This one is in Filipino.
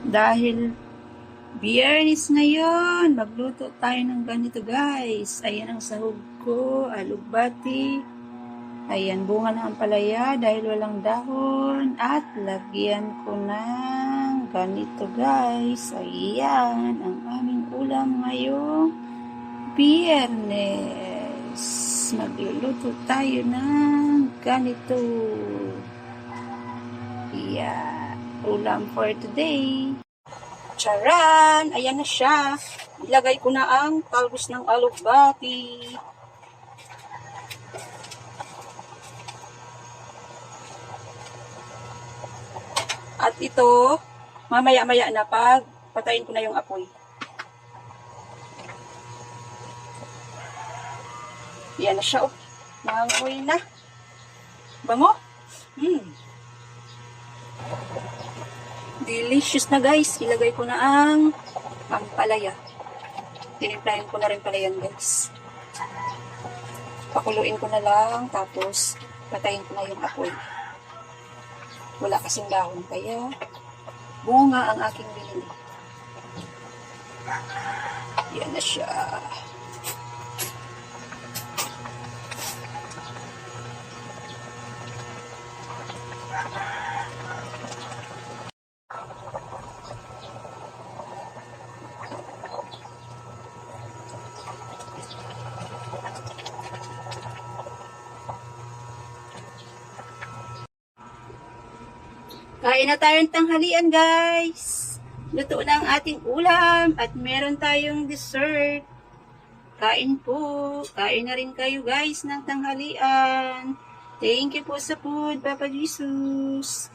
Dahil Biyernes ngayon, magluto tayo ng ganito guys. Ayan ang sahog ko, alugbati. Ayan, bunga ng ampalaya dahil walang dahon. At lagyan ko ng ganito guys. Ayan, ang aming ulam ngayong Biyernes. Magluluto tayo ng ganito. Ayan, ulam for today. Charan! Ayan na siya. Ilagay ko na ang talbos ng alugbati. At ito, mamaya-maya na pag patayin ko na yung apoy. Ayan na siya. Oh. Nangangoy na. Bango? Delicious na guys. Ilagay ko na ang ampalaya. Tinimplahin ko na rin pala yan guys. Pakuluin ko na lang. Tapos patayin ko na yung apoy. Wala kasing dahon. Kaya bunga ang aking binili. Yan na siya. Kain na tayong tanghalian guys. Luto na ang ating ulam at meron tayong dessert. Kain po. Kain na rin kayo guys ng tanghalian. Thank you po sa food, Papa Jesus.